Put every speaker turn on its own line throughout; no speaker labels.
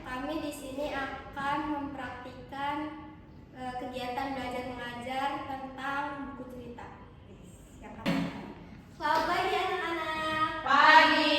kami di sini akan mempraktikkan kegiatan belajar mengajar tentang buku cerita. Selamat pagi anak-anak.
Pagi.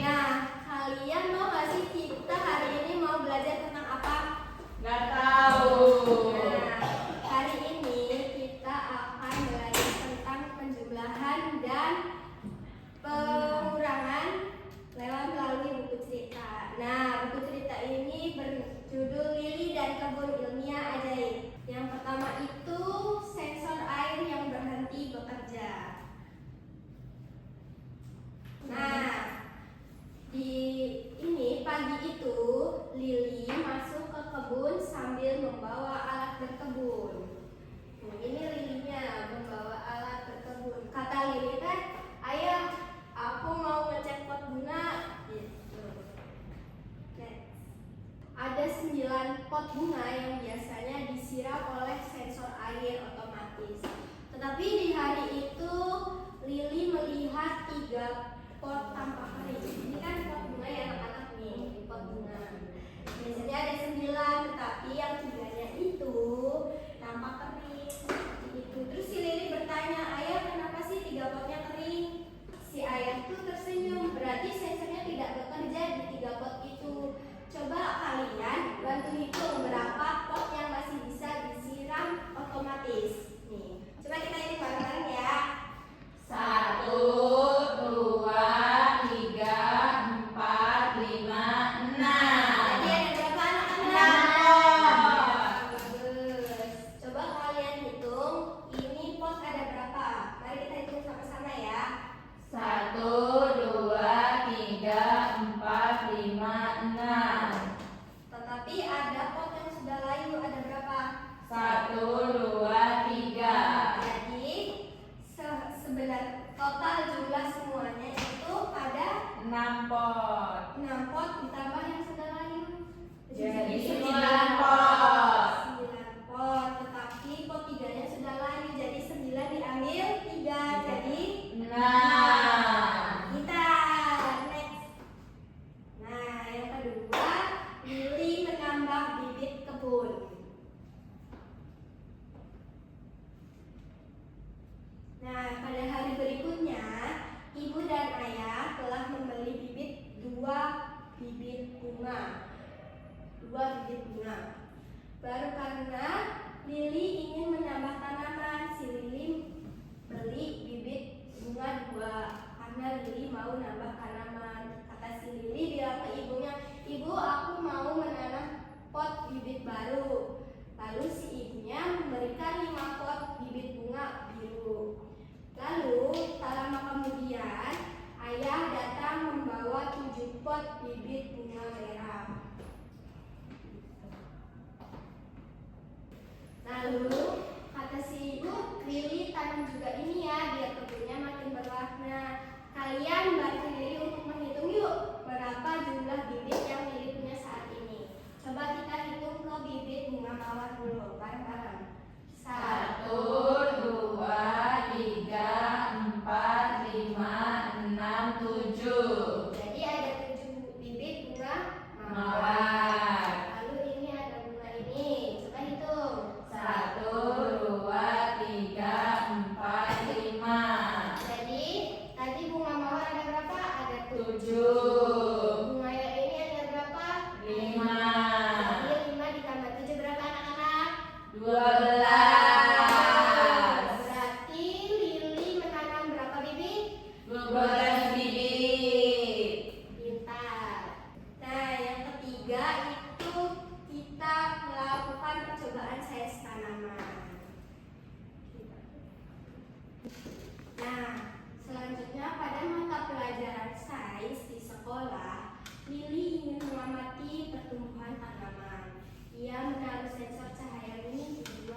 Nah, kalian mau nggak sih kita hari ini mau belajar tentang apa?
Nggak tahu.
Nah, hari ini kita akan belajar tentang penjumlahan dan pengurangan lewat melalui buku cerita. Nah, buku cerita ini berjudul Lili dan Kebun Ilmiah Ajaib. Yang pertama itu sensor air yang berhenti bekerja. Nah, di ini pagi itu Lili masuk ke kebun sambil membawa alat berkebun. Nah, ini Lilinya membawa alat berkebun. Kata Lili kan, "Ayah, aku mau ngecek pot bunga." Gitu. Next. Ada 9 pot bunga yang biasanya disiram oleh sensor air otomatis. Tetapi di hari itu Lili melihat 3 pot tampak kering. Ini kan pot bunga ya anak-anak nih, pot bunga. Biasanya ada 9, tetapi yang 3-nya itu tampak kering. Itu. Terus si Lili bertanya, "Ayah, kenapa sih 3 potnya kering?" Si ayah tuh tersenyum, berarti sensornya tidak bekerja di 3 pot itu. Coba kalian bantu hitung berapa pot yang masih bisa disiram otomatis. Nih, coba kita hitung bareng-bareng ya.
1, 2, 3, 4, 5, 6.
Jadi ada berapa anak-anak?
6 pot.
Bagus. Coba kalian hitung, ini pot ada berapa? Mari kita hitung sama-sama ya.
1, 2, 3, 4, 5, 6.
Tetapi ada pot yang sudah layu, ada berapa?
1, 2, 3.
Jadi sebenarnya total jumlah semuanya itu ada
6 pot.
6 pot ditambah yang sudah layu.
Jadi 9 pot.
9 pot, tetapi pot 3-nya sudah layu, jadi 9 diambil 3, jadi
6.
kita next. Nah, yang kedua, Lili menambah bibit kebun. Nah, pada hari berikutnya, ibu dan ayah telah membeli bibit 2 bibit bunga. 2 bibit bunga. Baru karena Lili ingin menambah tanaman, si Lili beli bibit bunga 2 karena Lili mau nambah tanaman. Kata si Lili bilang ke ibunya, "Ibu, aku mau menanam pot bibit baru." Lalu si ibunya memberikan 5 pot bibit bunga biru. Lalu tak lama kemudian ayah datang membawa 7 pot bibit bunga merah. Lalu kata si ibu, "Lili tanam juga ini ya, biar kebunnya makin berwarna." Kalian bantu Lili untuk menghitung yuk berapa jumlah bibit yang Lili punya saat ini. Coba kita hitung ke bibit bunga mawar dulu bareng-bareng.
1, 2, 3, 4, 5, 6, 7.
Jadi ada 7 bibit bunga
Mawar.
Lalu ini ada bunga ini. Coba hitung.
1, 2, 3, 4, 5.
Jadi tadi bunga mawar ada berapa? Ada
7.
Bunga yang ini ada berapa?
5.
Jadi 5 ditambah 7 berapa anak-anak?
12.
Berarti Lili menanam berapa bibit?
12 bibit.
Pintar. Nah, yang ketiga itu kita melakukan percobaan sains tanaman. Nah, selanjutnya pada mata pelajaran sains di sekolah, Lili ingin mengamati pertumbuhan tanaman. Ia menaruh sensor cahaya mini di 2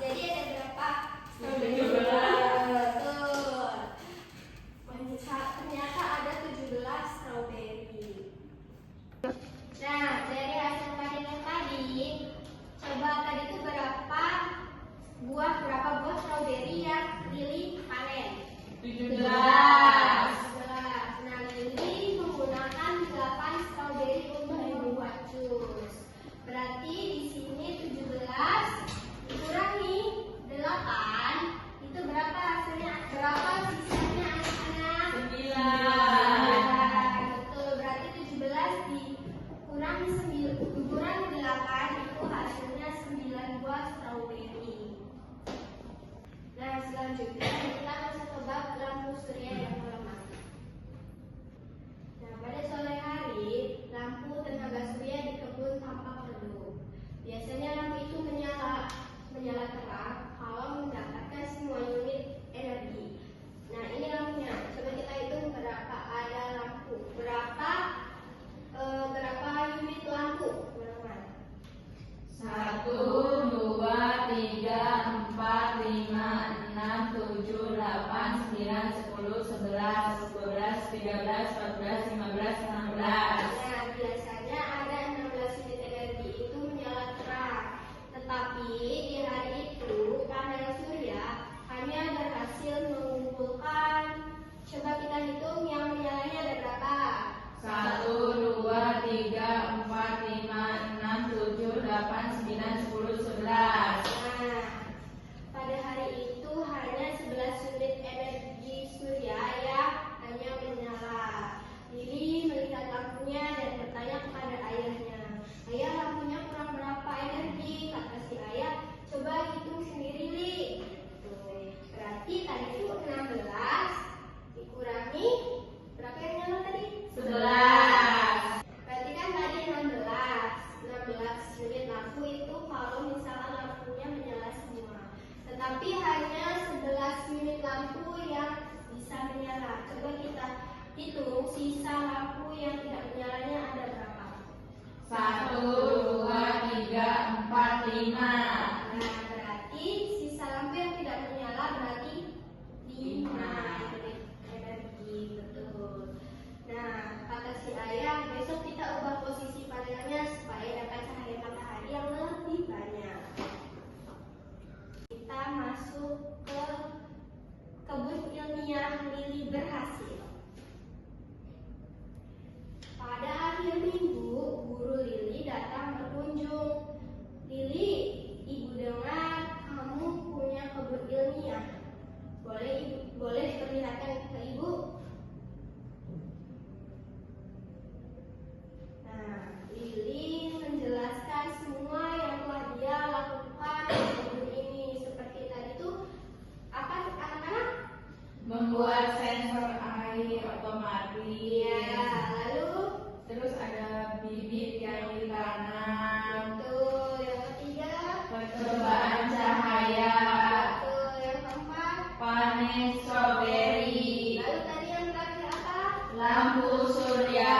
Jadi ada berapa?
17.
Betul. Ternyata ada 17 strawberry. Nah, dari hasil panen tadi, coba tadi itu berapa buah strawberry yang Lili panen?
17.
Nah, Lili menggunakan 8 strawberry untuk membuat jus. Berarti di sini 17 dikurangi 8, itu berapa hasilnya? Berapa sisanya anak-anak?
9.
Betul, berarti 17 dikurangi 8 itu hasilnya 9 buah strawberry. Nah, selanjutnya kita masuk ke bab lampu surya yang melemah. Nah, pada sore hari, lampu tenaga surya di kebun tampak redup. Biasanya lampu itu menyala terang kalau mendapatkan semua unit energi. Nah, ini lampunya. Coba kita hitung berapa ada lampu. Berapa unit lampu, teman-teman?
1, 2, 3, 4, 5, 6, 7, 8, 9, 10, 11, 12, 13, 14, 15, 16.
Nah, biasanya ada 16 unit energi itu menyala terang. Tetapi di hari itu panel surya hanya berhasil mengumpulkan. Coba kita hitung yang menyalanya ada berapa?
1, 2, 3, 4, 5, 6, 7, 8, 9, 10, 11.
Nah, pada hari itu hanya 11 unit energi surya yang hanya menyala. Lili melihat lampunya dan bertanya kepada ayahnya, "Ayah, lampunya kurang berapa energi?" Kata si ayah, "Coba hitung sendiri, Li." Tuh, berarti tadi itu 16 dikurangi berapa yang nyala tadi?
11.
Berarti kan tadi 16 unit lampu itu kalau misalnya lampunya menyala semua. Tetapi hanya 11 unit lampu yang bisa menyala. Coba kita hitung sisa lampu yang tidak menyalanya ada berapa?
1, 2, 3, 4, 5.
Nah, berarti sisa lampu yang tidak menyala berarti 5 unit energi. Betul. Nah, kata si ayah, besok kita ubah posisi panelnya supaya dapat cahaya matahari yang lebih banyak. Kita masuk ke kebun ilmiah Lili berhasil. Pada akhir minggu, guru Lili datang berkunjung. "Lili, ibu dengar kamu punya kebun ilmiah. Boleh diperlihatkan ke ibu?" Nah, Lili menjelaskan semua yang telah dia lakukan di kebun ini. Seperti tadi tuh, apa anak-anak?
Membuat sensor air otomatis.
Iya, lalu
Terus ada bibit yang ditanam.
betul, yang ketiga,
Percobaan cahaya.
betul, yang keempat,
Panen strawberry.
lalu tadi yang terakhir apa?
Lampu surya.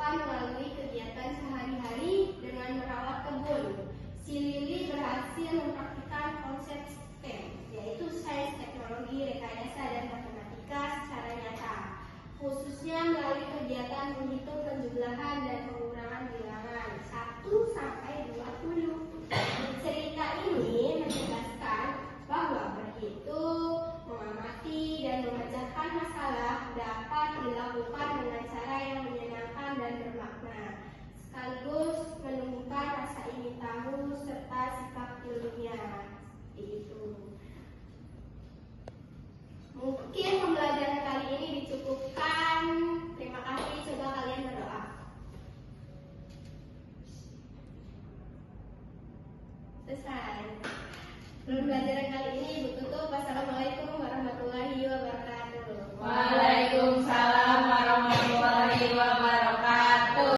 dilakukan melalui kegiatan sehari-hari dengan merawat kebun. Si Lili berhasil mempraktikkan konsep STEM, yaitu sains, teknologi, rekayasa, dan matematika secara nyata, khususnya melalui kegiatan menghitung penjumlahan dan pengurangan bilangan 1 sampai 20. Cerita ini menegaskan bahwa berhitung, mengamati, dan memecahkan masalah dapat dilakukan dengan cara yang menyenangkan dan bermakna, sekaligus menumbuhkan rasa ingin tahu serta sikap ilmiah. Itu. Mungkin pembelajaran kali ini dicukupkan. Terima kasih. Coba kalian berdoa. Selesai. Pembelajaran kali ini Ibu tutup. Wassalamualaikum warahmatullahi wabarakatuh.
Waalaikumsalam warahmatullahi wabarakatuh.